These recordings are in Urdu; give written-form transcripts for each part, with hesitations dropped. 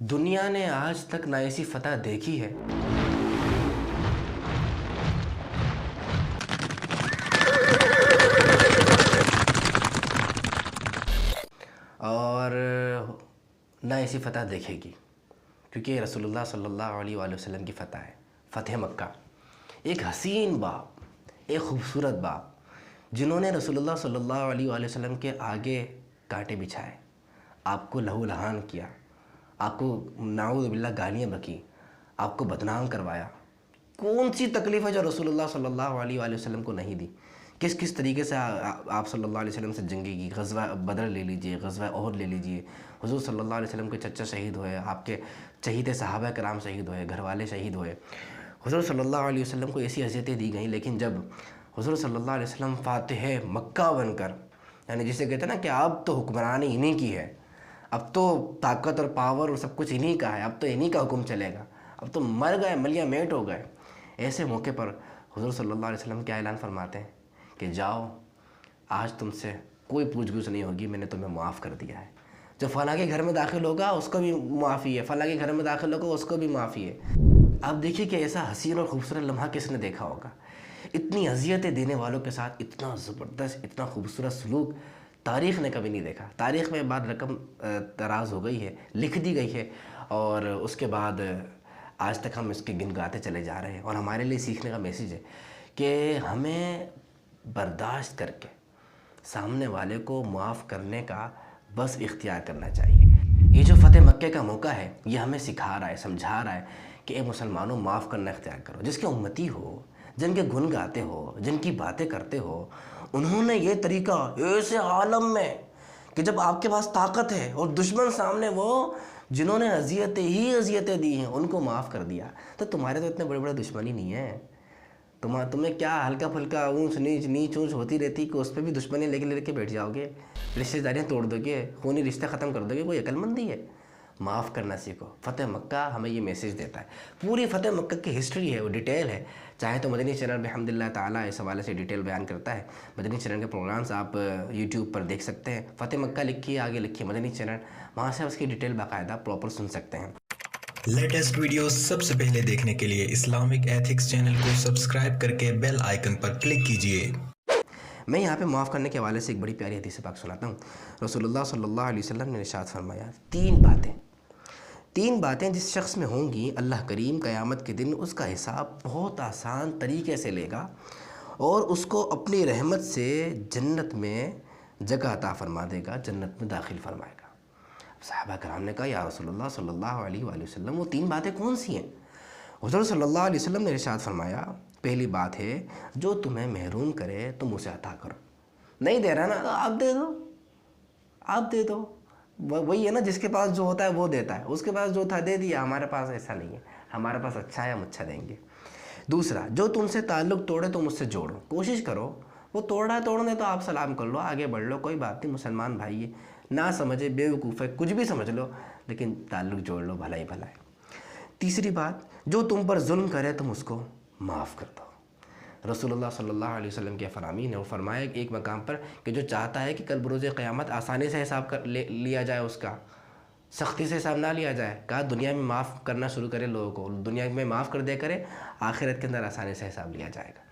دنیا نے آج تک نہ ایسی فتح دیکھی ہے اور نہ ایسی فتح دیکھے گی، کیونکہ رسول اللہ صلی اللہ علیہ وآلہ وسلم کی فتح ہے، فتح مکہ۔ ایک حسین باپ، ایک خوبصورت باپ، جنہوں نے رسول اللہ صلی اللہ علیہ وآلہ وسلم کے آگے کانٹے بچھائے، آپ کو لہو لہان کیا، آپ کو نعوذ باللہ گالیاں بکیں، آپ کو بدنام کروایا۔ کون سی تکلیف ہے جو رسول اللہ صلی اللہ علیہ وآلہ وسلم کو نہیں دی؟ کس کس طریقے سے آپ صلی اللہ علیہ وسلم سے جنگیں کی، غزوہ بدر لے لیجئے، غزوہ احد لے لیجئے، حضور صلی اللہ علیہ وسلم کے چچا شہید ہوئے، آپ کے چہیتے صحابہ کرام شہید ہوئے، گھر والے شہید ہوئے، حضور صلی اللہ علیہ وسلم کو ایسی اذیتیں دی گئیں، لیکن جب حضور صلی اللہ علیہ وسلم فاتح مکہ بن کر، یعنی جسے کہتے ہیں نا کہ اب تو حکمرانی انہی کی ہے، اب تو طاقت اور پاور اور سب کچھ انہی کا ہے، اب تو انہی کا حکم چلے گا، اب تو مر گئے، ملیاں میٹ ہو گئے، ایسے موقع پر حضور صلی اللہ علیہ وسلم کیا اعلان فرماتے ہیں کہ جاؤ، آج تم سے کوئی پوچھ گچھ نہیں ہوگی، میں نے تمہیں معاف کر دیا ہے۔ جو فلاں کے گھر میں داخل ہوگا اس کو بھی معافی ہے، فلاں کے گھر میں داخل ہوگا اس کو بھی معافی ہے۔ آپ دیکھیے کہ ایسا حسین اور خوبصورت لمحہ کس نے دیکھا ہوگا؟ اتنی اذیتیں دینے والوں کے ساتھ اتنا زبردست، اتنا خوبصورت سلوک تاریخ نے کبھی نہیں دیکھا۔ تاریخ میں بعد رقم تراز ہو گئی ہے، لکھ دی گئی ہے، اور اس کے بعد آج تک ہم اس کے گن گاتے چلے جا رہے ہیں، اور ہمارے لیے سیکھنے کا میسیج ہے کہ ہمیں برداشت کر کے سامنے والے کو معاف کرنے کا بس اختیار کرنا چاہیے۔ یہ جو فتح مکہ کا موقع ہے، یہ ہمیں سکھا رہا ہے، سمجھا رہا ہے کہ اے مسلمانوں، معاف کرنا اختیار کرو۔ جس کے امتی ہو، جن کے گن گاتے ہو، جن کی باتیں کرتے ہو، انہوں نے یہ طریقہ ایسے عالم میں کہ جب آپ کے پاس طاقت ہے اور دشمن سامنے، وہ جنہوں نے اذیتیں دی ہیں ان کو معاف کر دیا، تو تمہارے تو اتنے بڑے بڑے دشمن ہی نہیں ہیں۔ تمہیں کیا ہلکا پھلکا اونچ نیچ ہوتی رہتی کہ اس پہ بھی دشمنی لے کے بیٹھ جاؤ گے، رشتہ داریاں توڑ دو گے، خونی رشتہ ختم کر دو گے؟ کوئی عقل مندی ہے؟ معاف کرنا سیکھو۔ فتح مکہ ہمیں یہ میسیج دیتا ہے۔ پوری فتح مکہ کی ہسٹری ہے، وہ ڈیٹیل ہے، چاہے تو مدنی چینل بحمد اللہ تعالیٰ اس حوالے سے ڈیٹیل بیان کرتا ہے۔ مدنی چینل کے پروگرامز آپ یوٹیوب پر دیکھ سکتے ہیں، فتح مکہ لکھیے، آگے لکھیے مدنی چینل، وہاں سے اس کی ڈیٹیل باقاعدہ پراپر سن سکتے ہیں۔ لیٹسٹ ویڈیوز سب سے پہلے دیکھنے کے لیے اسلامک ایتھکس چینل کو سبسکرائب کر کے بیل آئیکن پر کلک کیجئے۔ میں یہاں پہ معاف کرنے کے حوالے سے ایک بڑی پیاری حدیث پاک سناتا ہوں۔ رسول اللہ صلی اللہ علیہ وسلم نے ارشاد فرمایا، تین باتیں جس شخص میں ہوں گی، اللہ کریم قیامت کے دن اس کا حساب بہت آسان طریقے سے لے گا اور اس کو اپنی رحمت سے جنت میں جگہ عطا فرما دے گا، جنت میں داخل فرمائے گا۔ صحابہ کرام نے کہا، یا رسول اللہ صلی اللہ علیہ وآلہ وسلم، وہ تین باتیں کون سی ہیں؟ حضور صلی اللہ علیہ وسلم نے ارشاد فرمایا، پہلی بات ہے، جو تمہیں محروم کرے تم اسے عطا کرو۔ نہیں دے رہا نا تو آپ دے دو۔ وہی ہے نا، جس کے پاس جو ہوتا ہے وہ دیتا ہے، اس کے پاس جو تھا دے دیا۔ ہمارے پاس ایسا نہیں ہے، ہمارے پاس اچھا ہے، ہم اچھا دیں گے۔ دوسرا، جو تم سے تعلق توڑے تم اس سے جوڑو، کوشش کرو، وہ توڑ رہا ہے توڑنے تو آپ سلام کر لو، آگے بڑھ لو، کوئی بات نہیں، مسلمان بھائی ہے، نہ سمجھے، بیوقوف ہے، کچھ بھی سمجھ لو، لیکن تعلق جوڑ لو، بھلا ہی بھلا ہے۔ تیسری بات، جو تم پر ظلم کرے تم اس کو معاف کر دو۔ رسول اللہ صلی اللہ علیہ وسلم کے فرامین ہے، وہ فرمایا ایک مقام پر کہ جو چاہتا ہے کہ کل بروز قیامت آسانی سے حساب لیا جائے، اس کا سختی سے حساب نہ لیا جائے، کہا دنیا میں معاف کرنا شروع کرے، لوگوں کو دنیا میں معاف کر دے کرے، آخرت کے اندر آسانی سے حساب لیا جائے گا۔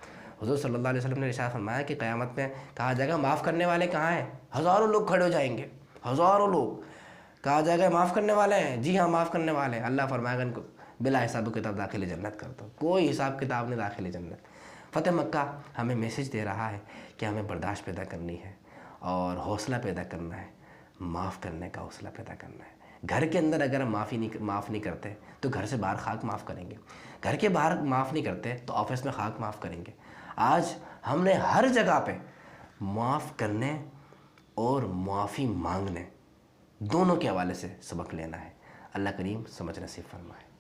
حضور صلی اللہ علیہ وسلم نے ارشاد فرمایا کہ قیامت میں کہا جائے گا معاف کرنے والے کہاں ہیں؟ ہزاروں لوگ کھڑے ہو جائیں گے، ہزاروں لوگ، کہا جائے گا معاف کرنے والے ہیں؟ جی ہاں معاف کرنے والے ہیں۔ اللہ فرمائے گا ان کو بلا حساب و کتاب داخل جنت کر دو، کوئی حساب کتاب نہیں، داخل جنت۔ فتح مکہ ہمیں میسیج دے رہا ہے کہ ہمیں برداشت پیدا کرنی ہے اور حوصلہ پیدا کرنا ہے، معاف کرنے کا حوصلہ پیدا کرنا ہے۔ گھر کے اندر اگر ہم معاف نہیں کرتے تو گھر سے باہر خاک معاف کریں گے، گھر کے باہر معاف نہیں کرتے تو آفس میں خاک معاف کریں گے۔ آج ہم نے ہر جگہ پہ معاف کرنے اور معافی مانگنے دونوں کے حوالے سے سبق لینا ہے۔ اللہ کریم سمجھ نصیب فرمائے۔